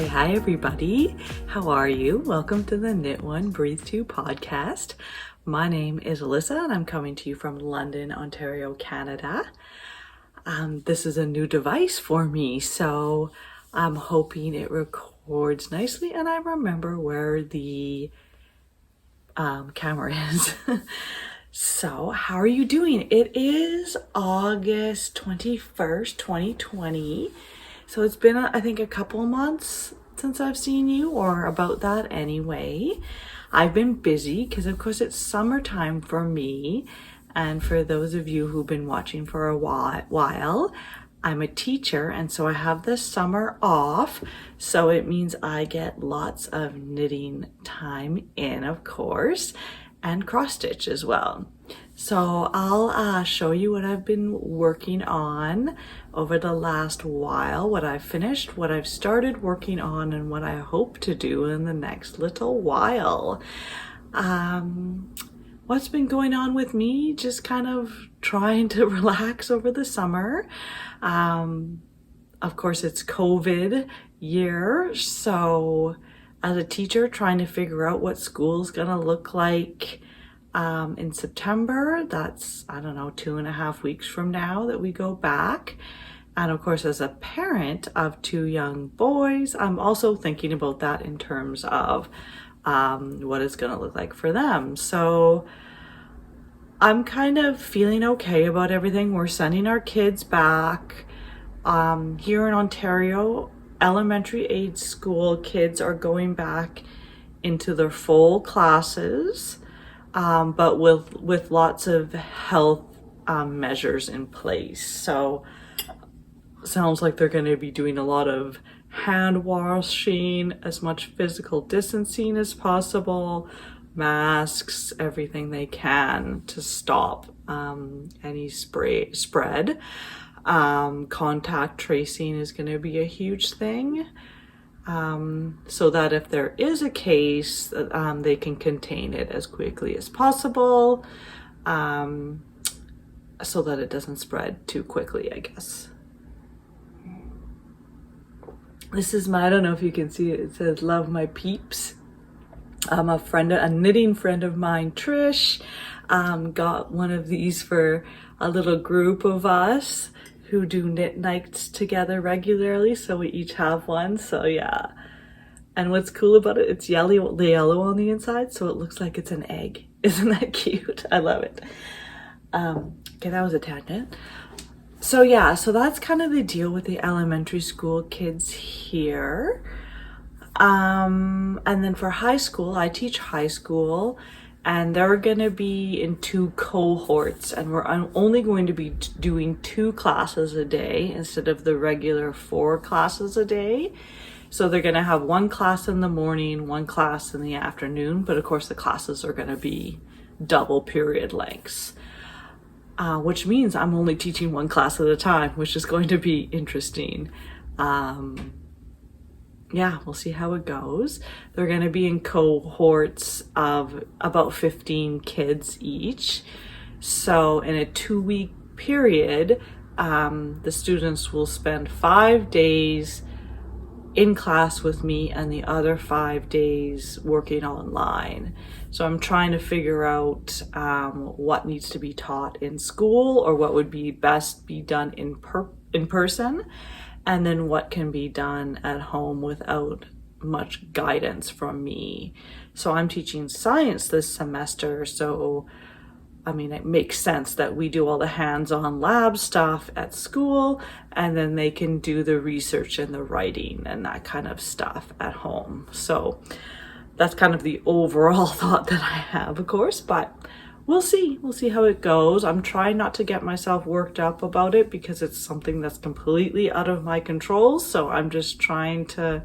Hi everybody. How are you? Welcome to the Knit One Breathe Two podcast. My name is Alyssa and I'm coming to you from London, Ontario, Canada. This is a new device for me, so I'm hoping it records nicely and I remember where the camera is. So, how are you doing? It is August 21st, 2020. So it's been, I think, a couple months since I've seen you, or about that anyway. I've been busy because, of course, it's summertime for me. And for those of you who've been watching for a while, I'm a teacher, and so I have the summer off. So it means I get lots of knitting time in, of course, and cross stitch as well. So I'll show you what I've been working on over the last while, what I've finished, what I've started working on, and what I hope to do in the next little while. What's been going on with me? Just kind of trying to relax over the summer. Of course, it's COVID year, so as a teacher, trying to figure out what school's gonna look like in September. That's, I don't know, 2.5 weeks from now that we go back. And of course, as a parent of 2 young boys, I'm also thinking about that in terms of what it's gonna look like for them. So I'm kind of feeling okay about everything. We're sending our kids back. Here in Ontario, elementary age school kids are going back into their full classes, but with lots of health measures in place. So sounds like they're going to be doing a lot of hand washing, as much physical distancing as possible, masks, everything they can to stop any spread. Contact tracing is going to be a huge thing, so that if there is a case, they can contain it as quickly as possible, so that it doesn't spread too quickly, I guess. This is I don't know if you can see it, it says "Love My Peeps." A knitting friend of mine, Trish, got one of these for a little group of us who do knit nights together regularly, so we each have one. So yeah, and what's cool about it, it's yellow on the inside, so it looks like it's an egg. Isn't that cute? I love it. Okay, that was a tangent. So yeah, so that's kind of the deal with the elementary school kids here. And then for high school, I teach high school, and they're gonna be in 2 cohorts, and we're only going to be doing 2 classes a day instead of the regular 4 classes a day. So they're gonna have 1 class in the morning, 1 class in the afternoon, but of course the classes are gonna be double period lengths, which means I'm only teaching 1 class at a time, which is going to be interesting. Yeah, we'll see how it goes. They're going to be in cohorts of about 15 kids each. So in a 2-week period, the students will spend 5 days in class with me and the other 5 days working online. So I'm trying to figure out what needs to be taught in school, or what would be best be done in person, and then what can be done at home without much guidance from me. So I'm teaching science this semester, so I mean, it makes sense that we do all the hands-on lab stuff at school, and then they can do the research and the writing and that kind of stuff at home. So that's kind of the overall thought that I have, of course, but we'll see how it goes. I'm trying not to get myself worked up about it because it's something that's completely out of my control. So I'm just trying to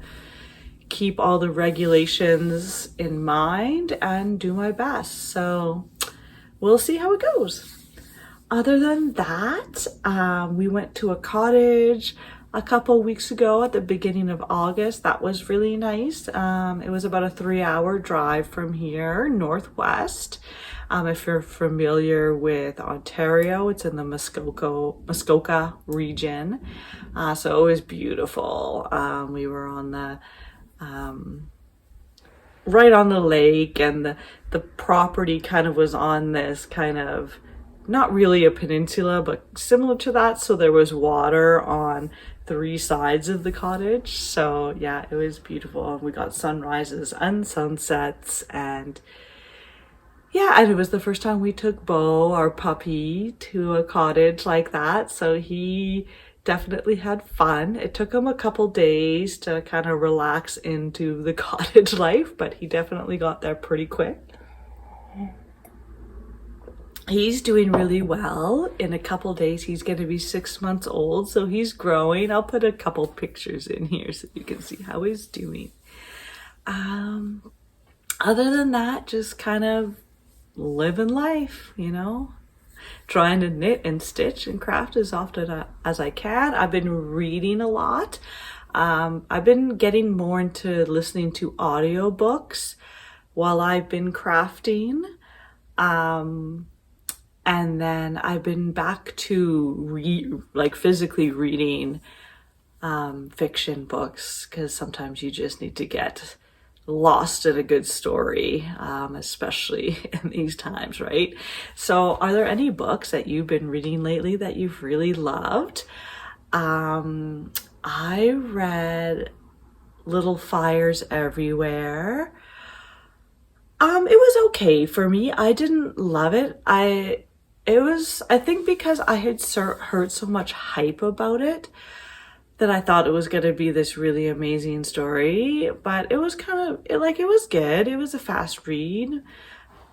keep all the regulations in mind and do my best. So we'll see how it goes. Other than that, we went to a cottage a couple weeks ago at the beginning of August. That was really nice. It was about a 3-hour drive from here, northwest. If you're familiar with Ontario, it's in the Muskoka region. So it was beautiful. We were on the right on the lake, and the property kind of was on this kind of, not really a peninsula, but similar to that. So there was water on 3 sides of the cottage. So yeah, it was beautiful. We got sunrises and sunsets, and yeah, and it was the first time we took Bo, our puppy, to a cottage like that. So he definitely had fun. It took him a couple days to kind of relax into the cottage life, but he definitely got there pretty quick. He's doing really well. In a couple days, he's going to be 6 months old, so he's growing. I'll put a couple pictures in here so you can see how he's doing. Other than that, just kind of living life, you know, trying to knit and stitch and craft as often as I can. I've been reading a lot. I've been getting more into listening to audiobooks while I've been crafting. And then I've been back to physically reading fiction books, because sometimes you just need to get lost in a good story, especially in these times, right? So are there any books that you've been reading lately that you've really loved? I read Little Fires Everywhere. It was okay for me. I didn't love it. I think because I had heard so much hype about it, that I thought it was going to be this really amazing story, but it was kind of, it was good. It was a fast read.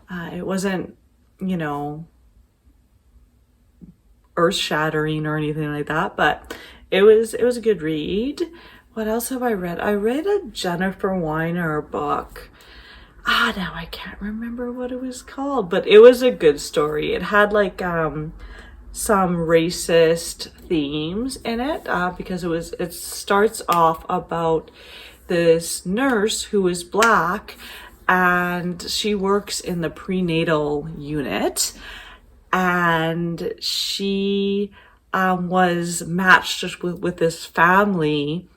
It wasn't, you know, earth-shattering or anything like that, but it was a good read. What else have I read? I read a Jennifer Weiner book. Now I can't remember what it was called, but it was a good story. It had some racist themes in it, because it starts off about this nurse who is Black, and she works in the prenatal unit, and she was matched with this family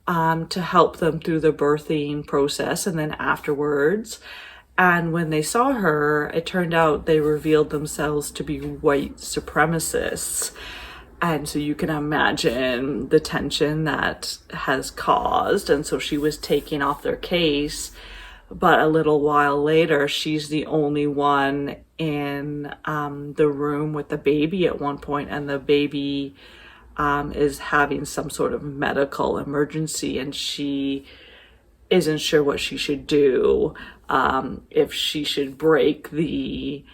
to help them through the birthing process and then afterwards. And when they saw her, it turned out they revealed themselves to be white supremacists. And so you can imagine the tension that has caused. And so she was taking off their case. But a little while later, she's the only one in the room with the baby at one point, and the baby is having some sort of medical emergency, and she isn't sure what she should do, if she should break the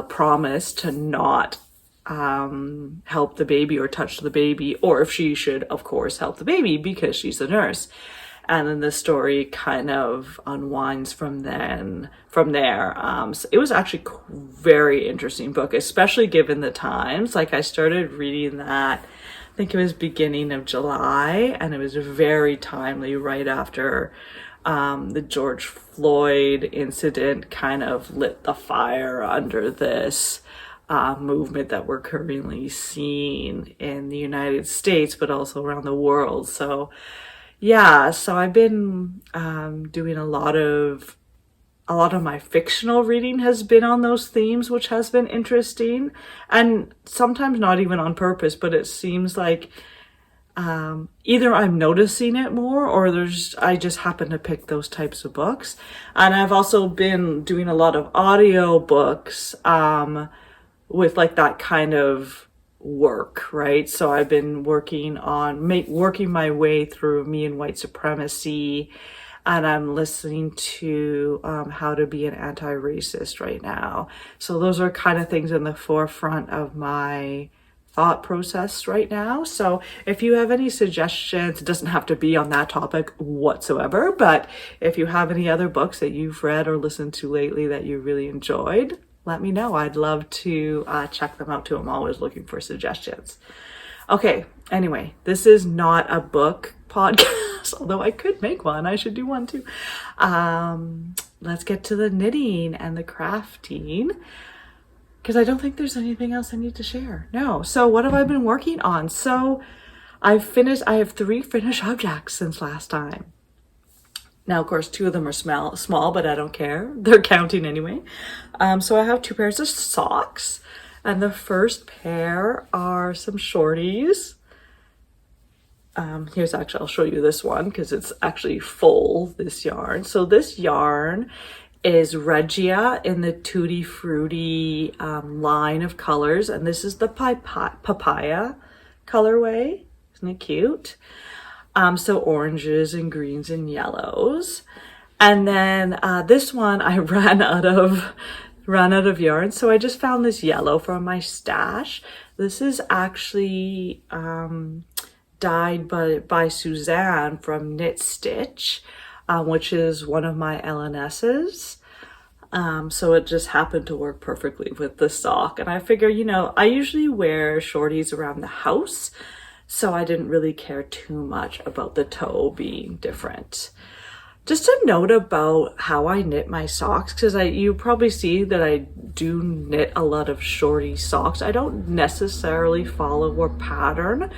promise to not help the baby or touch the baby, or if she should, of course, help the baby because she's a nurse. And then the story kind of unwinds from there. So it was actually a very interesting book, especially given the times. Like, I started reading that, I think it was beginning of July, and it was very timely right after the George Floyd incident kind of lit the fire under this movement that we're currently seeing in the United States, but also around the world. So yeah, so I've been doing a lot of my fictional reading has been on those themes, which has been interesting, and sometimes not even on purpose, but it seems like either I'm noticing it more, or I just happen to pick those types of books. And I've also been doing a lot of audio books with like that kind of work, right? So I've been working my way through Me and White Supremacy, and I'm listening to How to Be an Anti-Racist right now. So those are kind of things in the forefront of my thought process right now. So if you have any suggestions, it doesn't have to be on that topic whatsoever, but if you have any other books that you've read or listened to lately that you really enjoyed, let me know. I'd love to check them out too. I'm always looking for suggestions. Okay, anyway, this is not a book podcast, although I could make one. I should do one too. Let's get to the knitting and the crafting, because I don't think there's anything else I need to share. No. So what have I been working on? So I have 3 finished objects since last time. Now, of course, 2 of them are small, but I don't care. They're counting anyway. So I have 2 pairs of socks. And the first pair are some shorties. Here's actually, I'll show you this one because it's actually full, this yarn. So this yarn is Regia in the Tutti Frutti line of colors. And this is the papaya colorway. Isn't it cute? So oranges and greens and yellows. And then this one I ran out of yarn. So I just found this yellow from my stash. This is actually dyed by Suzanne from Knit Stitch, which is one of my LNSs. So it just happened to work perfectly with the sock. And I figure, you know, I usually wear shorties around the house, so I didn't really care too much about the toe being different. Just a note about how I knit my socks, because you probably see that I do knit a lot of shorty socks. I don't necessarily follow a pattern,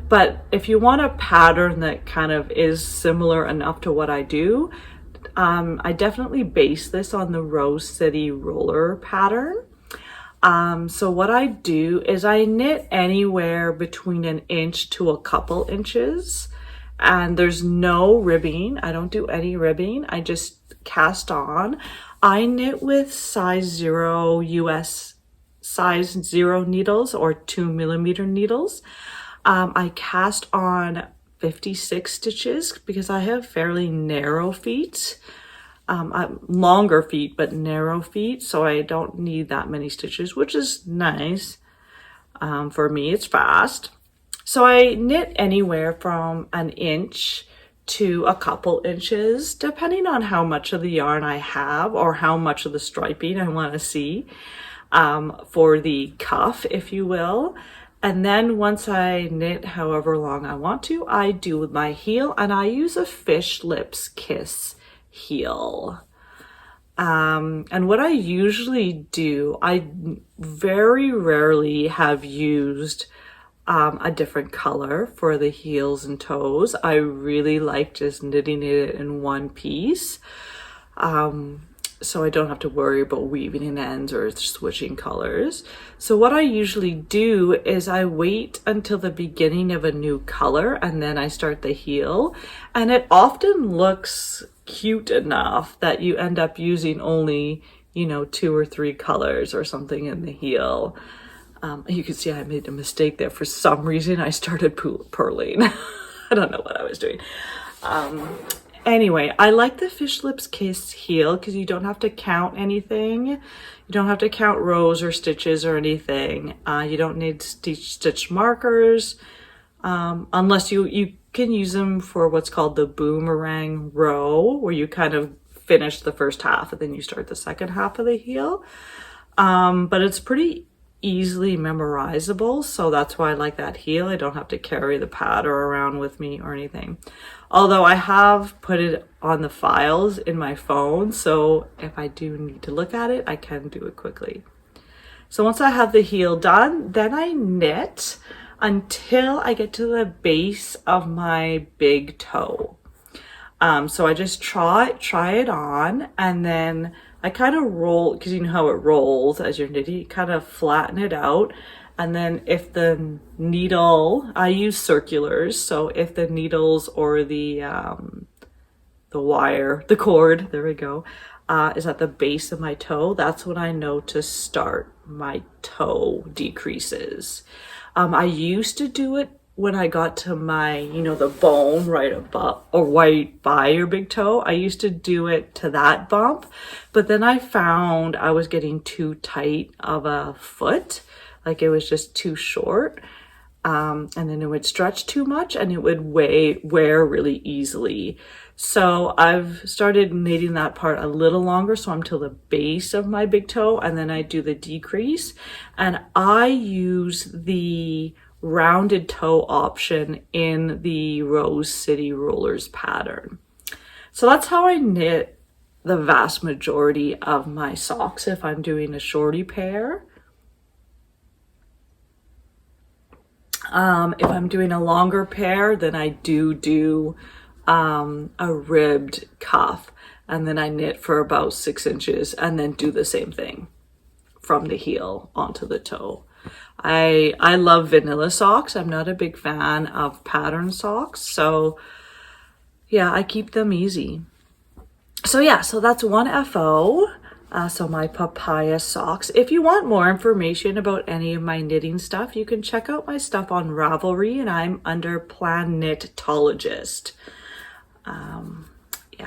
but if you want a pattern that kind of is similar enough to what I do, I definitely base this on the Rose City roller pattern. So what I do is I knit anywhere between 1 inch to a couple inches, and there's no ribbing. I don't do any ribbing. I just cast on. I knit with size 0 US size 0 needles or 2mm needles. I cast on 56 stitches because I have fairly narrow feet. Longer feet, but narrow feet, so I don't need that many stitches, which is nice. For me, it's fast. So I knit anywhere from 1 inch to a couple inches, depending on how much of the yarn I have or how much of the striping I want to see, for the cuff, if you will. And then once I knit however long I want to, I do with my heel, and I use a Fish Lips Kiss heel. And what I usually do, I very rarely have used a different color for the heels and toes. I really like just knitting it in one piece. So I don't have to worry about weaving in ends or switching colors. So what I usually do is I wait until the beginning of a new color and then I start the heel. And it often looks cute enough that you end up using only, you know, 2 or 3 colors or something in the heel. You can see I made a mistake there. For some reason, I started purling. I don't know what I was doing. Anyway, I like the Fish Lips Kiss heel because you don't have to count anything. You don't have to count rows or stitches or anything. You don't need stitch markers, unless you can use them for what's called the boomerang row, where you kind of finish the first half and then you start the second half of the heel. But it's pretty easily memorizable, so that's why I like that heel. I don't have to carry the pattern around with me or anything. Although I have put it on the files in my phone, so if I do need to look at it, I can do it quickly. So once I have the heel done, then I knit until I get to the base of my big toe. So I just try it on, and then I kind of roll, because you know how it rolls as you're knitting, you kind of flatten it out. And then if the needle, I use circulars, so if the needles or the wire, the cord, there we go, is at the base of my toe, that's when I know to start my toe decreases. I used to do it when I got to my, you know, the bone right above or right by your big toe. I used to do it to that bump, but then I found I was getting too tight of a foot. Like it was just too short. And then it would stretch too much and it would wear really easily. So I've started knitting that part a little longer, so I'm till the base of my big toe, and then I do the decrease. And I use the rounded toe option in the Rose City Rollers pattern. So that's how I knit the vast majority of my socks if I'm doing a shorty pair. If I'm doing a longer pair, then I do a ribbed cuff, and then I knit for about 6 inches and then do the same thing from the heel onto the toe. I love vanilla socks. I'm not a big fan of pattern socks, so yeah, I keep them easy. So yeah, so that's one FO. So my papaya socks. If you want more information about any of my knitting stuff, you can check out my stuff on Ravelry, and I'm under Plan Knitologist. Yeah,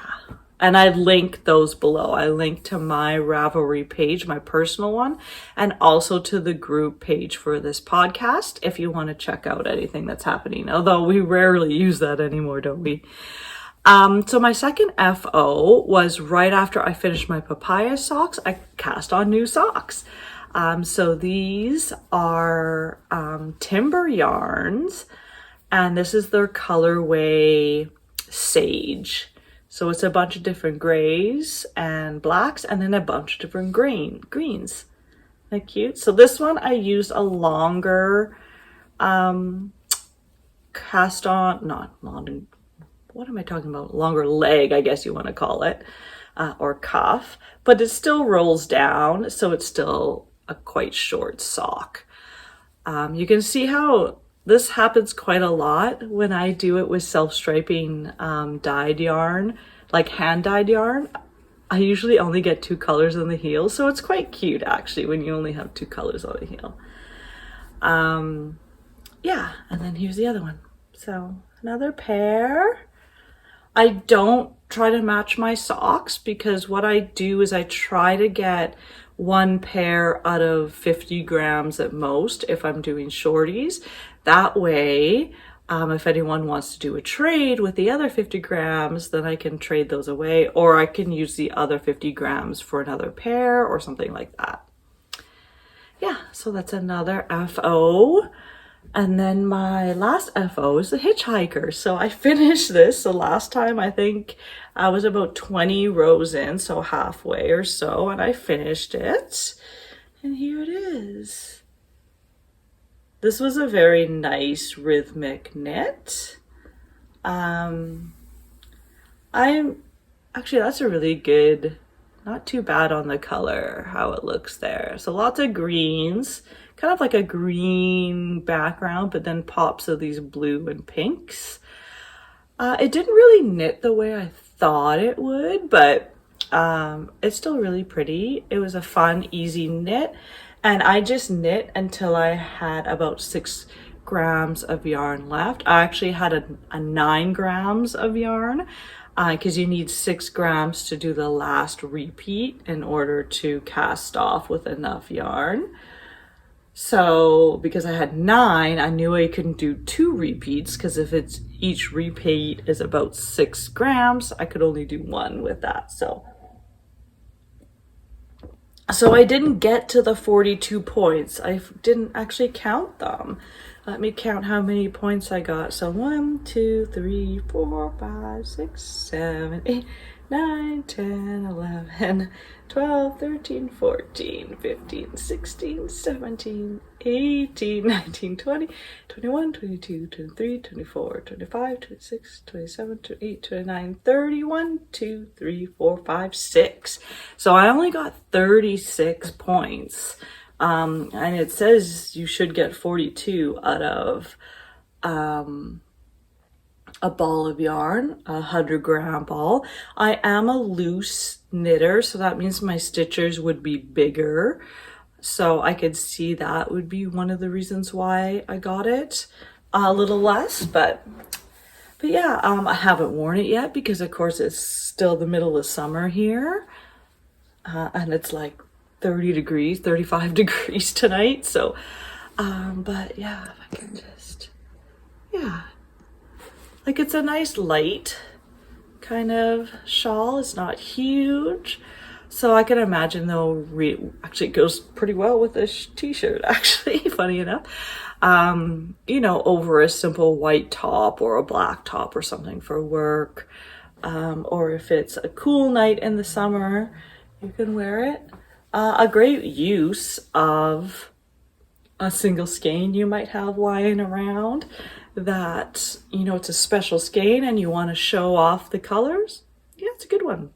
and I link those below. I link to my Ravelry page, my personal one, and also to the group page for this podcast if you want to check out anything that's happening. Although we rarely use that anymore, don't we? So my second FO was right after I finished my papaya socks, I cast on new socks. So these are Timber Yarns, and this is their colorway Sage. So it's a bunch of different grays and blacks, and then a bunch of different greens. Isn't that cute? So this one I used a longer cast on, not long, what am I talking about? Longer leg, I guess you want to call it, or cuff, but it still rolls down, so it's still a quite short sock. You can see how this happens quite a lot when I do it with self-striping dyed yarn, like hand-dyed yarn. I usually only get 2 colors on the heel, so it's quite cute actually when you only have 2 colors on the heel. Yeah, and then here's the other one. So another pair. I don't try to match my socks because what I do is I try to get 1 pair out of 50 grams at most if I'm doing shorties. That way, if anyone wants to do a trade with the other 50 grams, then I can trade those away, or I can use the other 50 grams for another pair or something like that. Yeah, so that's another FO. And then my last FO is the Hitchhiker. So I finished this. So last time I think I was about 20 rows in, so halfway or so, and I finished it. And here it is. This was a very nice rhythmic knit. Actually, that's a really good, not too bad on the color, how it looks there. So lots of greens. Kind of like a green background, but then pops of these blue and pinks. It didn't really knit the way I thought it would, but it's still really pretty. It was a fun, easy knit, and I just knit until I had about 6 grams of yarn left. I actually had a 9 grams of yarn because you need 6 grams to do the last repeat in order to cast off with enough yarn. So because I had 9, I knew I couldn't do 2 repeats because if it's each repeat is about 6 grams, I could only do 1 with that. So I didn't get to the 42 points. I didn't actually count them. Let me count how many points I got. So 1, 2, 3, 4, 5, 6, 7, 8, 9, 10, 11, 12, 13, 14, 15, 16, 17, 18, 19, 20, 21, 22, 23, 24, 25, 26, 27, 28, 29, 30, 1, 2, 3, 4, 5, 6. So I only got 36 points. And it says you should get 42 out of a ball of yarn, a 100-gram ball. I am a loose knitter, so that means my stitchers would be bigger. So I could see that would be one of the reasons why I got it a little less, but yeah, I haven't worn it yet because of course it's still the middle of summer here, and it's like 30 degrees, 35 degrees tonight. So, but yeah, if I can just, yeah. Like it's a nice light kind of shawl. It's not huge. So I can imagine though, actually it goes pretty well with this t-shirt actually, funny enough. You know, over a simple white top or a black top or something for work. Or if it's a cool night in the summer, you can wear it. A great use of a single skein you might have lying around. that, you know, it's a special skein and you want to show off the colors, yeah, it's a good one.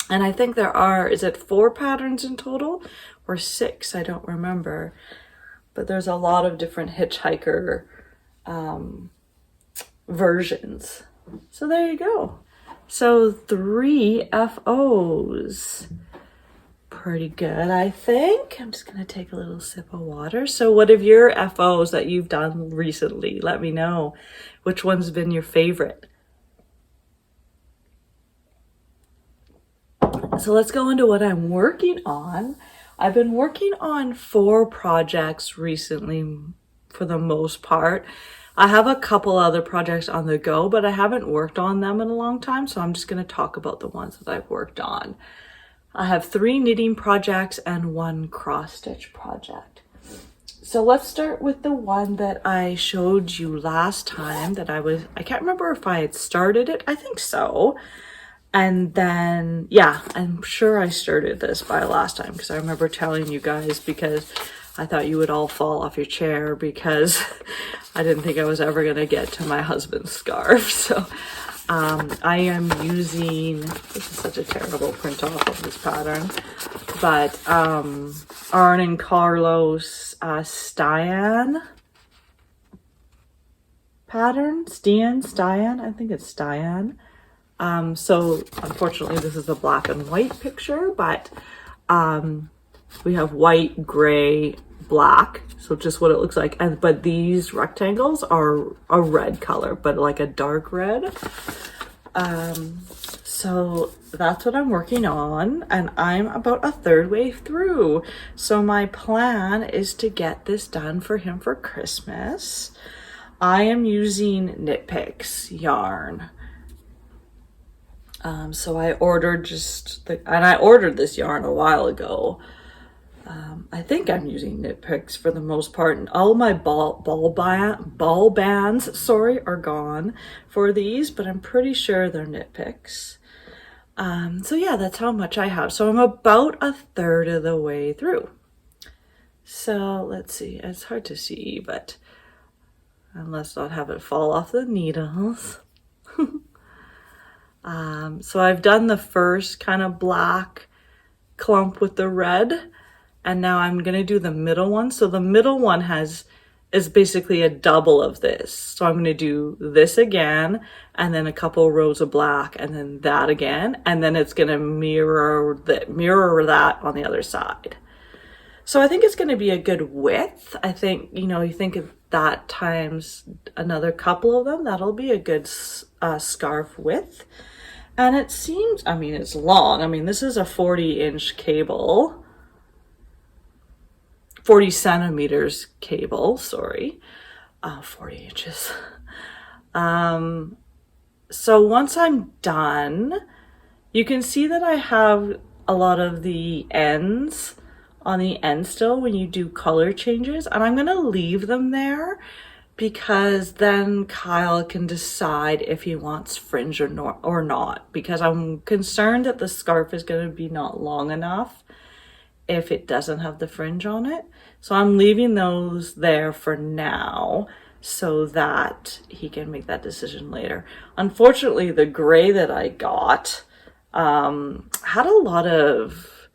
And I think there are, is it 4 patterns in total or 6? I don't remember. But there's a lot of different hitchhiker versions. So there you go. So 3 FOs. Pretty good, I think. I'm just gonna take a little sip of water. So what of your FOs that you've done recently? Let me know. Which one's been your favorite? So let's go into what I'm working on. I've been working on 4 projects recently for the most part. I have a couple other projects on the go, but I haven't worked on them in a long time, so I'm just going to talk about the ones that I've worked on. I have 3 knitting projects and 1 cross stitch project. So let's start with the one that I showed you last time that I can't remember if I had started it. I think so. And then, yeah, I'm sure I started this by last time because I remember telling you guys, because I thought you would all fall off your chair because I didn't think I was ever going to get to my husband's scarf. So I am using, this is such a terrible print off of this pattern, but Arne and Carlos Styan pattern, Styan, I think it's Styan. So unfortunately this is a black and white picture, but we have white, gray, black, so just what it looks like. And but these rectangles are a red color, but like a dark red. So that's what I'm working on, and I'm about a third way through. So my plan is to get this done for him for Christmas. I am using Knit Picks yarn. So I ordered I ordered this yarn a while ago. I think I'm using Knit Picks for the most part, and all my ball bands, are gone for these, but I'm pretty sure they're Knit Picks. So yeah, that's how much I have. So I'm about a third of the way through. So let's see, it's hard to see, but let's not have it fall off the needles. So I've done the first kind of black clump with the red, and now I'm going to do the middle one. So the middle one is basically a double of this. So I'm going to do this again, and then a couple rows of black, and then that again, and then it's going to mirror that on the other side. So I think it's going to be a good width. I think, you think of that times another couple of them, that'll be a good scarf width. And it seems, it's long. This is a 40-inch cable. 40 centimeters cable, 40 inches. So once I'm done, you can see that I have a lot of the ends on the end still when you do color changes, and I'm gonna leave them there because then Kyle can decide if he wants fringe or not, because I'm concerned that the scarf is going to be not long enough if it doesn't have the fringe on it. So I'm leaving those there for now so that he can make that decision later. Unfortunately, the gray that I got had a lot of,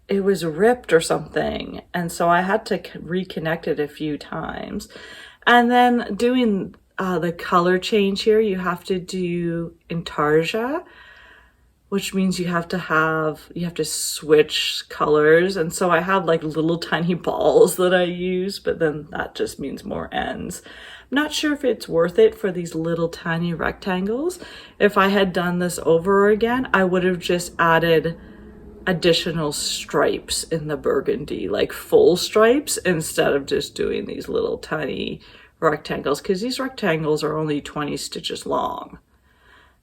it was ripped or something, and so I had to reconnect it a few times. And then doing the color change here, you have to do intarsia, which means you have to switch colors. And so I have little tiny balls that I use, but then that just means more ends. I'm not sure if it's worth it for these little tiny rectangles. If I had done this over again, I would have just added additional stripes in the burgundy, full stripes, instead of just doing these little tiny rectangles, because these rectangles are only 20 stitches long,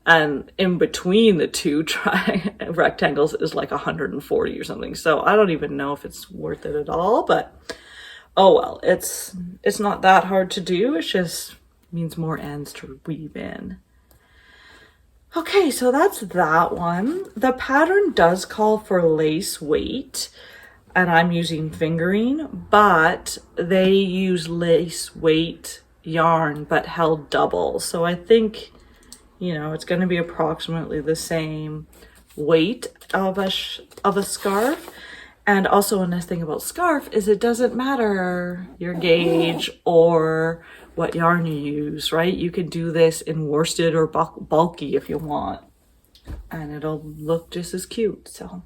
and in between the two rectangles is 140 or something. So I don't even know if it's worth it at all, but oh well, it's not that hard to do. It just means more ends to weave in. Okay, so that's that one. The pattern does call for lace weight. and I'm using fingering, but they use lace weight yarn but held double. So I think, you know, it's going to be approximately the same weight of a scarf. And also a nice thing about scarf is it doesn't matter your gauge or what yarn you use, right? You can do this in worsted or bulky if you want, and it'll look just as cute. So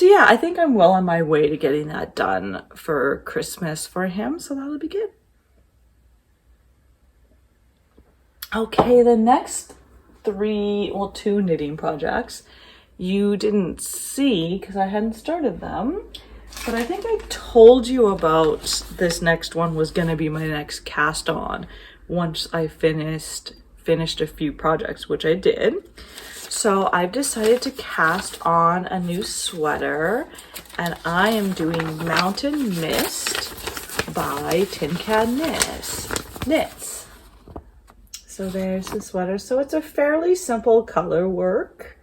yeah, I think I'm well on my way to getting that done for Christmas for him, so that'll be good. Okay, the next two knitting projects you didn't see because I hadn't started them, but I think I told you about this next one was going to be my next cast on once I finished a few projects, which I did. So I've decided to cast on a new sweater, and I am doing Mountain Mist by Tin Can Knits. So there's the sweater. So it's a fairly simple color work.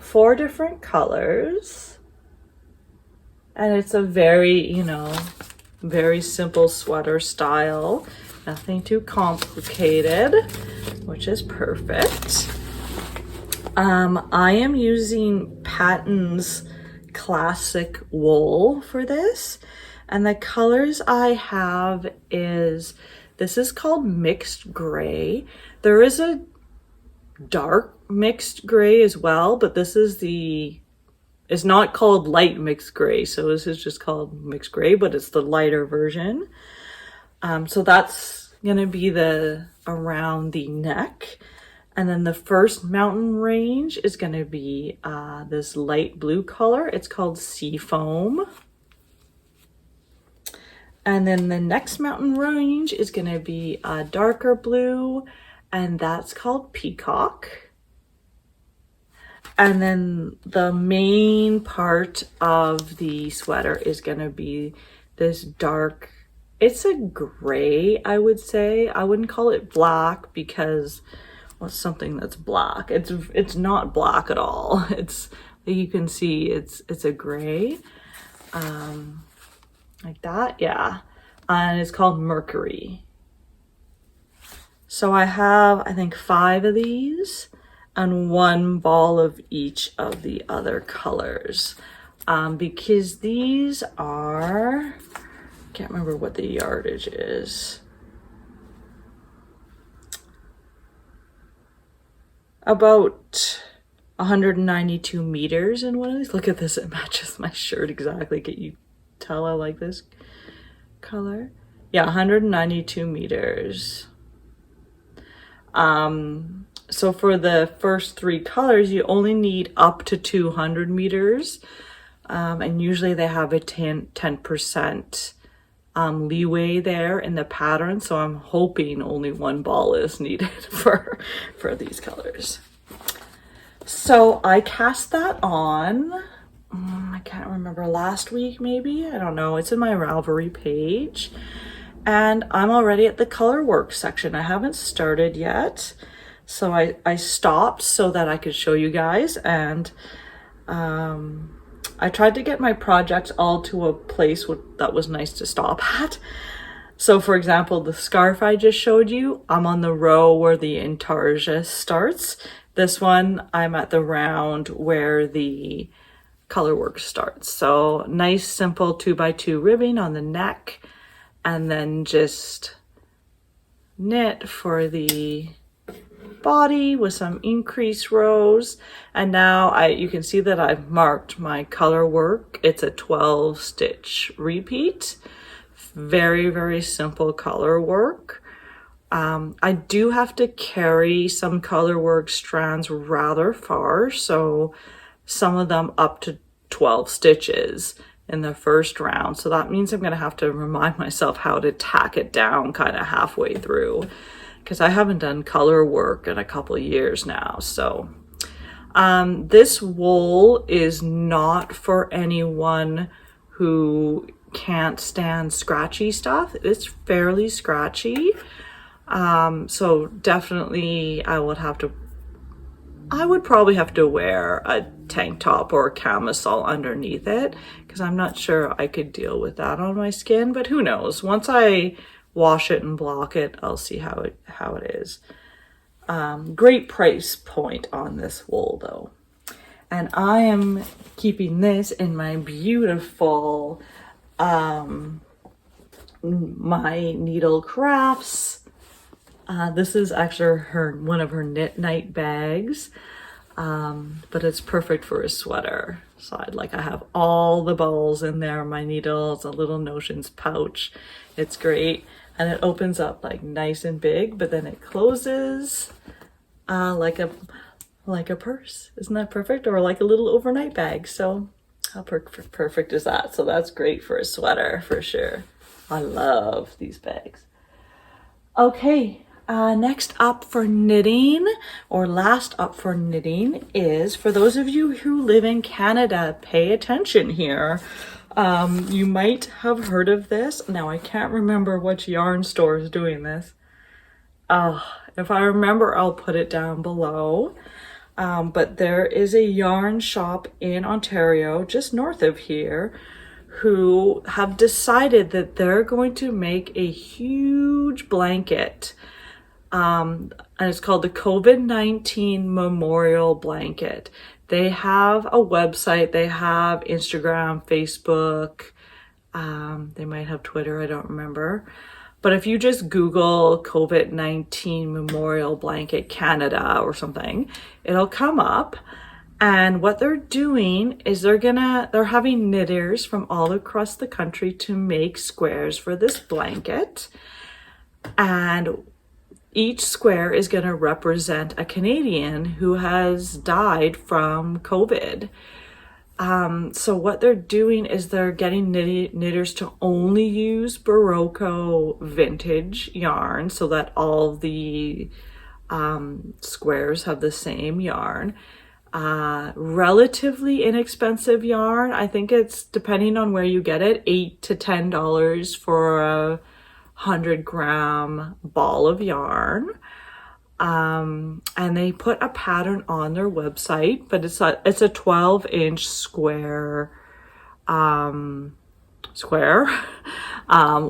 4 different colors, and it's a very, you know, very simple sweater style, nothing too complicated, which is perfect. I am using Patton's classic wool for this, and the colors I have this is called mixed gray. There is a dark mixed gray as well, but this is it's not called light mixed gray, so this is just called mixed gray, but it's the lighter version. So that's gonna be around the neck, and then the first mountain range is gonna be this light blue color. It's called Seafoam. And then the next mountain range is gonna be a darker blue, and that's called Peacock. And then the main part of the sweater is going to be this dark, it's a gray, I would say. I wouldn't call it black because, well, it's something that's black. It's not black at all. It's, you can see it's a gray, like that, yeah. And it's called Mercury. So I have, I think, 5 of these and 1 ball of each of the other colors, because these are, I can't remember what the yardage is, about 192 meters in one of these. Look at this, it matches my shirt exactly. Can you tell I like this color? Yeah, 192 meters. So for the first 3 colors, you only need up to 200 meters. And usually they have a 10% leeway there in the pattern. So I'm hoping only 1 ball is needed for these colors. So I cast that on, I can't remember, last week maybe, I don't know. It's in my Ravelry page. And I'm already at the color work section. I haven't started yet. So I stopped so that I could show you guys. And I tried to get my projects all to a place that was nice to stop at. So for example, the scarf I just showed you, I'm on the row where the intarsia starts. This one, I'm at the round where the color work starts. So nice, simple 2x2 ribbing on the neck, and then just knit for the body with some increased rows. And now you can see that I've marked my color work. It's a 12 stitch repeat. Very, very simple color work. I do have to carry some color work strands rather far, so some of them up to 12 stitches in the first round. So that means I'm going to have to remind myself how to tack it down kind of halfway through, because I haven't done color work in a couple of years now. So this wool is not for anyone who can't stand scratchy stuff. It's fairly scratchy. So definitely I would have to I would probably have to wear a tank top or a camisole underneath it because I'm not sure I could deal with that on my skin, but who knows? Once I wash it and block it, I'll see how it is. Great price point on this wool though. And I am keeping this in my beautiful My Needle Crafts. This is actually one of her knit night bags, but it's perfect for a sweater. So I have all the balls in there, my needles, a little notions pouch. It's great, and it opens up like nice and big, but then it closes like a purse. Isn't that perfect? Or like a little overnight bag. So how perfect is that? So that's great for a sweater for sure. I love these bags. Okay. Next up for knitting, or last up for knitting, is for those of you who live in Canada, pay attention here. You might have heard of this. Now, I can't remember which yarn store is doing this. If I remember, I'll put it down below. But there is a yarn shop in Ontario, just north of here, who have decided that they're going to make a huge blanket. And it's called the COVID-19 Memorial Blanket. They have a website, they have Instagram, Facebook, they might have Twitter, I don't remember. But if you just Google COVID-19 Memorial Blanket Canada or something, it'll come up. And what they're doing is they're having knitters from all across the country to make squares for this blanket. And each square is going to represent a Canadian who has died from COVID. So what they're doing is they're getting knitters to only use Berroco vintage yarn so that all the squares have the same yarn. Relatively inexpensive yarn. I think it's, depending on where you get it, $8 to $10 for a 100-gram ball of yarn. And they put a pattern on their website, but it's a 12-inch square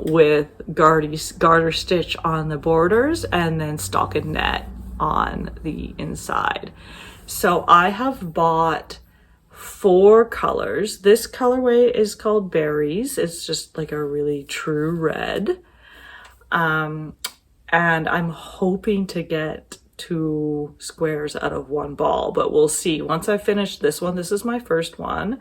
with garter stitch on the borders and then stockinette on the inside. So I have bought 4 colors. This colorway is called Berries. It's just like a really true red. And I'm hoping to get 2 squares out of 1 ball, but we'll see. Once I finish this one, this is my first one.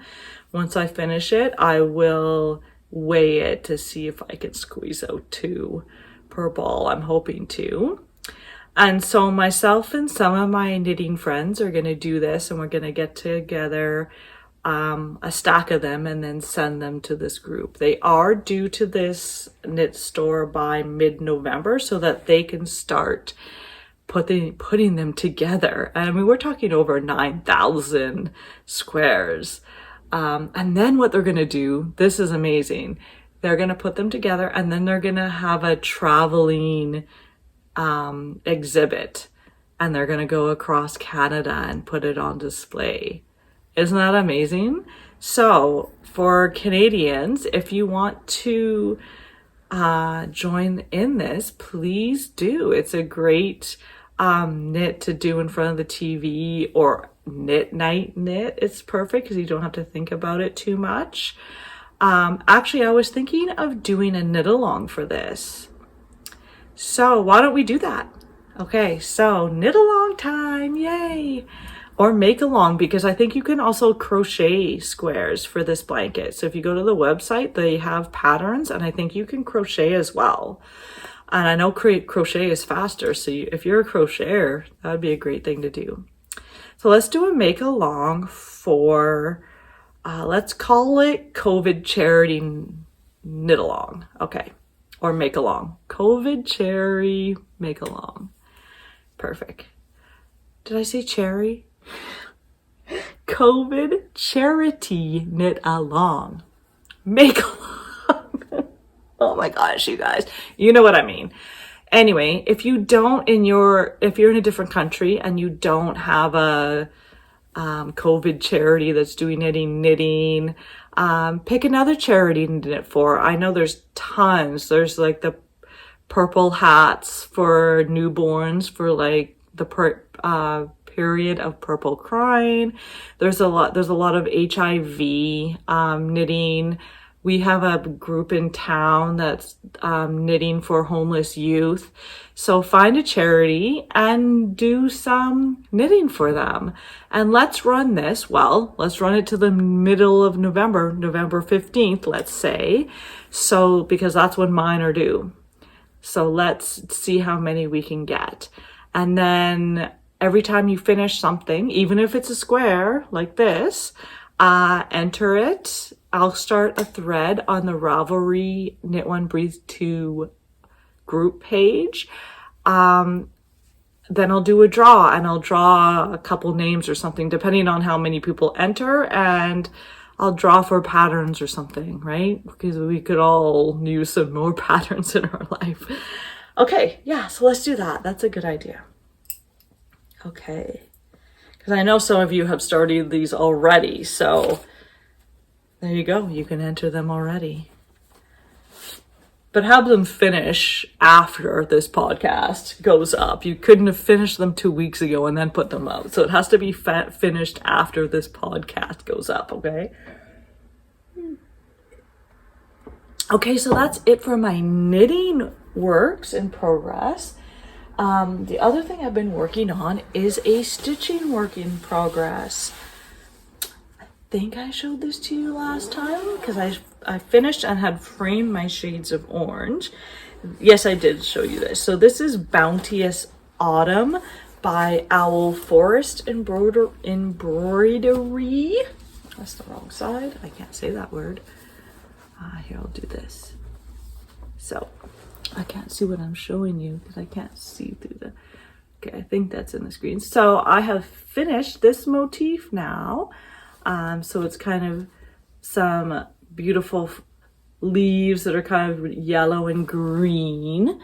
Once I finish it, I will weigh it to see if I can squeeze out 2 per ball. I'm hoping to. And so myself and some of my knitting friends are going to do this, and we're going to get together a stack of them and then send them to this group. They are due to this knit store by mid-November so that they can start putting them together. I mean, we're talking over 9,000 squares. And then what they're going to do, this is amazing. They're going to put them together, and then they're going to have a traveling exhibit, and they're going to go across Canada and put it on display. Isn't that amazing? So for Canadians, if you want to join in this, please do. It's a great knit to do in front of the TV, or knit night knit. It's perfect because you don't have to think about it too much. Actually, I was thinking of doing a knit along for this. So why don't we do that? Okay, so knit along time, yay! Or make along, because I think you can also crochet squares for this blanket. So if you go to the website, they have patterns, and I think you can crochet as well. And I know crochet is faster, so if you're a crocheter, that would be a great thing to do. So let's do a make along for, let's call it COVID charity knit along. Okay. Or make along. COVID cherry make along. Perfect. Did I say cherry? COVID charity knit along. Make along. Oh my gosh, you guys. You know what I mean. Anyway, if you're in a different country and you don't have a COVID charity that's doing knitting, pick another charity to knit for. I know there's tons. There's like the purple hats for newborns for like the period of purple crying. There's a lot of HIV knitting. We have a group in town that's knitting for homeless youth. So find a charity and do some knitting for them. And let's run this. Well, let's run it to the middle of November, November 15th, let's say. So, because that's when mine are due. So let's see how many we can get. And then every time you finish something, even if it's a square like this, enter it. I'll start a thread on the Ravelry Knit One Breathe Two group page. Then I'll do a draw, and I'll draw a couple names or something depending on how many people enter, and I'll draw for patterns or something, right? Because we could all use some more patterns in our life. Okay, yeah, so let's do that. That's a good idea. Okay, because I know some of you have started these already, so there you go. You can enter them already. But have them finish after this podcast goes up. You couldn't have finished them 2 weeks ago and then put them out. So it has to be finished after this podcast goes up, okay? Okay, so that's it for my knitting works in progress. The other thing I've been working on is a stitching work in progress. I think I showed this to you last time because I finished and had framed my shades of orange. Yes, I did show you this. So this is Bounteous Autumn by Owl Forest Embroidery. That's the wrong side. I can't say that word. Here, I'll do this. So I can't see what I'm showing you because I can't see through the... Okay, I think that's in the screen. So I have finished this motif now. So it's kind of some beautiful leaves that are kind of yellow and green,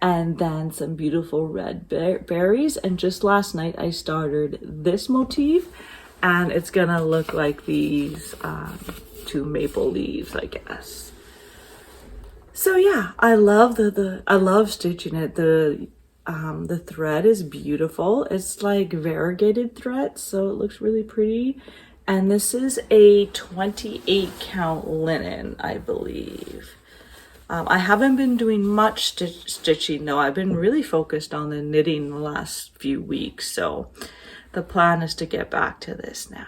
and then some beautiful red berries. And just last night I started this motif, and it's gonna look like these two maple leaves, I guess. So yeah, I love I love stitching it. The thread is beautiful. It's like variegated thread, so it looks really pretty. And this is a 28 count linen, I believe. I haven't been doing much stitching though. I've been really focused on the knitting the last few weeks. So the plan is to get back to this now.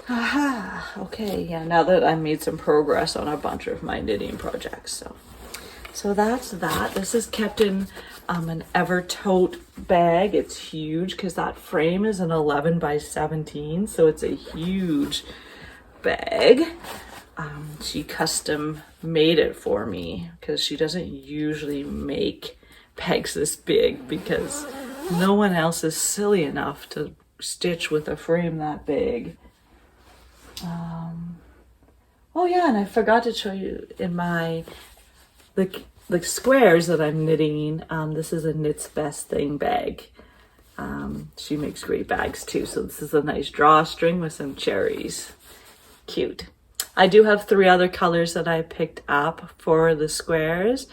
Aha, okay, yeah, now that I made some progress on a bunch of my knitting projects. So that's that. This is kept in an Evertote bag. It's huge because that frame is an 11 by 17, so it's a huge bag. She custom made it for me because she doesn't usually make bags this big because no one else is silly enough to stitch with a frame that big. Oh yeah, and I forgot to show you in my the squares that I'm knitting. This is a Knits Best Thing bag. She makes great bags too. So this is a nice drawstring with some cherries. Cute. I do have 3 other colors that I picked up for the squares.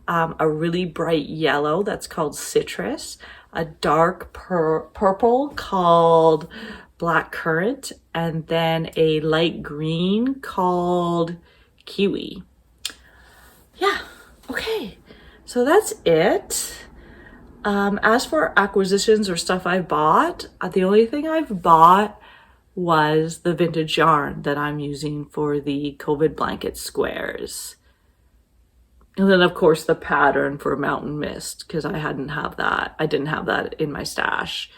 A really bright yellow that's called Citrus, a dark purple called Black Currant, and then a light green called Kiwi. Yeah, okay, so that's it. As for acquisitions or stuff I bought, the only thing I've bought was the vintage yarn that I'm using for the COVID blanket squares. And then of course the pattern for Mountain Mist, because I didn't have that in my stash.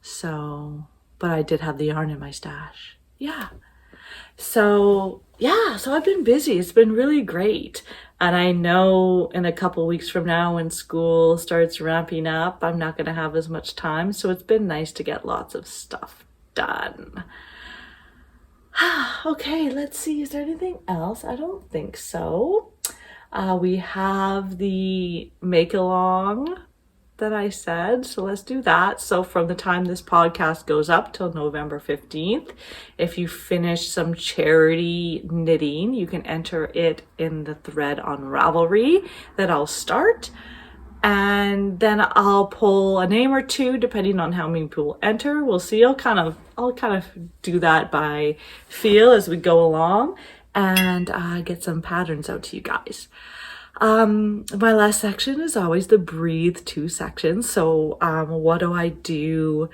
So, but I did have the yarn in my stash. Yeah. So I've been busy. It's been really great. And I know in a couple weeks from now when school starts ramping up, I'm not going to have as much time. So it's been nice to get lots of stuff done. Okay, let's see. Is there anything else? I don't think so. We have the make along that I said, so let's do that. So from the time this podcast goes up till November 15th, if you finish some charity knitting, you can enter it in the thread on Ravelry that I'll start. And then I'll pull a name or two depending on how many people enter. We'll see. I'll kind of do that by feel as we go along, and get some patterns out to you guys. My last section is always the breathe 2 section. So what do I do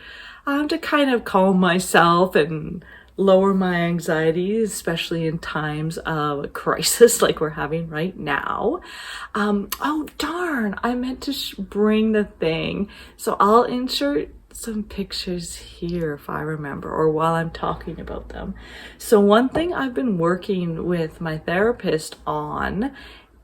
to kind of calm myself and lower my anxiety, especially in times of crisis like we're having right now? Oh darn, I meant to bring the thing. So I'll insert some pictures here if I remember, or while I'm talking about them. So one thing I've been working with my therapist on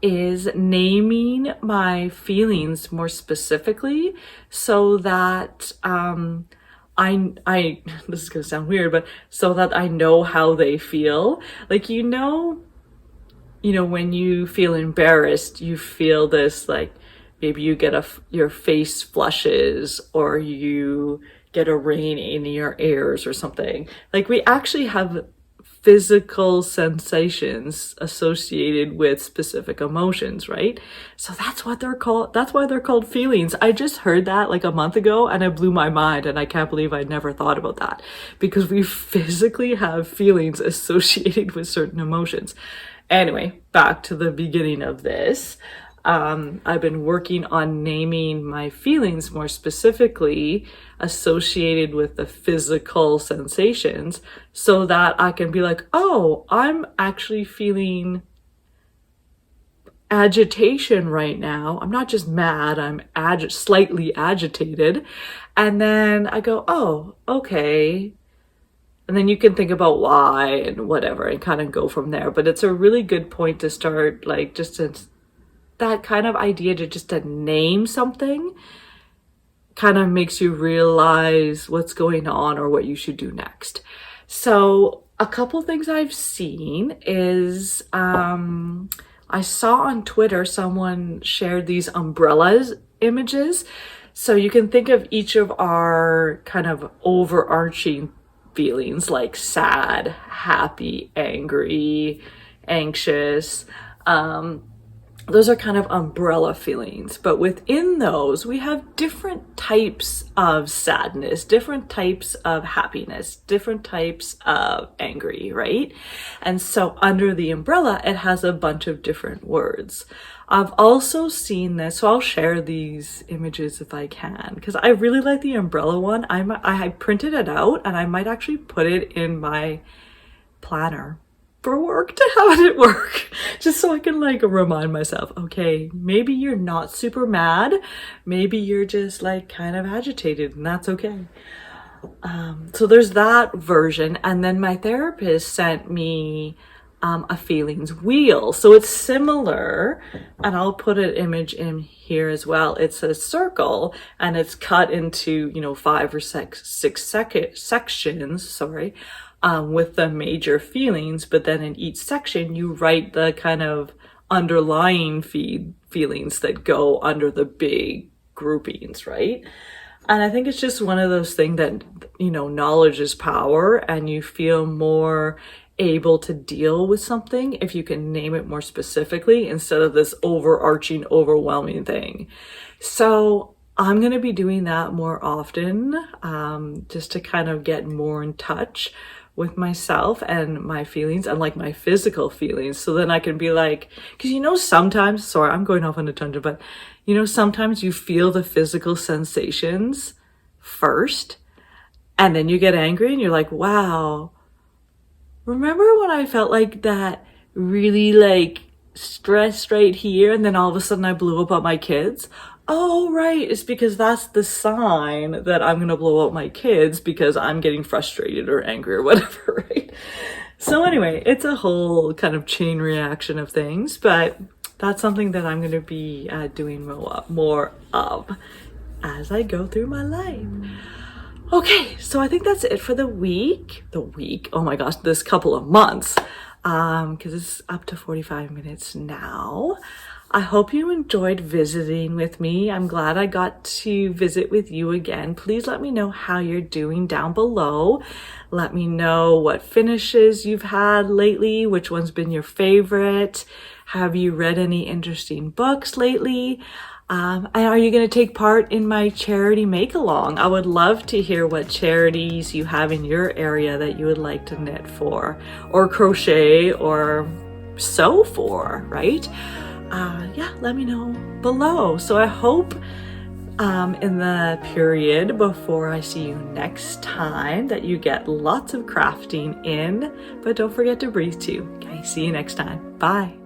is naming my feelings more specifically, so that I this is gonna sound weird, but so that I know how they feel. Like, you know when you feel embarrassed, you feel this, like maybe you get your face flushes, or you get a ring in your ears or something. Like, we actually have physical sensations associated with specific emotions, right? So that's what they're called. That's why they're called feelings. I just heard that like a month ago and it blew my mind, and I can't believe I never thought about that, because we physically have feelings associated with certain emotions. Anyway, back to the beginning of this. I've been working on naming my feelings more specifically associated with the physical sensations, so that I can be like, oh, I'm actually feeling agitation right now. I'm not just mad, I'm slightly agitated. And then I go, oh, okay. And then you can think about why and whatever and kind of go from there. But it's a really good point to start, like, just that kind of idea to name something kind of makes you realize what's going on or what you should do next. So a couple things I've seen is I saw on Twitter someone shared these umbrellas images. So you can think of each of our kind of overarching feelings, like sad, happy, angry, anxious. Those are kind of umbrella feelings, but within those we have different types of sadness, different types of happiness, different types of angry, right? And so under the umbrella, it has a bunch of different words. I've also seen this, so I'll share these images if I can, because I really like the umbrella one. I printed it out, and I might actually put it in my planner for work to have it at work, just so I can like remind myself, okay, maybe you're not super mad, maybe you're just like kind of agitated, and that's okay. So there's that version. And then my therapist sent me a feelings wheel. So it's similar, and I'll put an image in here as well. It's a circle, and it's cut into 5 or 6 sections, with the major feelings, but then in each section you write the kind of underlying feelings that go under the big groupings, right? And I think it's just one of those things that, knowledge is power, and you feel more able to deal with something if you can name it more specifically instead of this overarching, overwhelming thing. So I'm going to be doing that more often, just to kind of get more in touch with myself and my feelings, and like my physical feelings. So then I can be like, because sometimes, sorry, I'm going off on a tangent, but sometimes you feel the physical sensations first, and then you get angry and you're like, wow, remember when I felt like that really like stressed right here, and then all of a sudden I blew up at my kids? Oh, right. It's because that's the sign that I'm going to blow up my kids because I'm getting frustrated or angry or whatever, right? So anyway, it's a whole kind of chain reaction of things, but that's something that I'm going to be doing more of as I go through my life. Okay, so I think that's it for the week. Oh my gosh, this couple of months. because it's up to 45 minutes now. I hope you enjoyed visiting with me. I'm glad I got to visit with you again. Please let me know how you're doing down below. Let me know what finishes you've had lately, which one's been your favorite. Have you read any interesting books lately? And are you going to take part in my charity make-along? I would love to hear what charities you have in your area that you would like to knit for, or crochet, or sew for, right? Yeah, let me know below. So I hope in the period before I see you next time that you get lots of crafting in, but don't forget to breathe too. Okay, see you next time. Bye.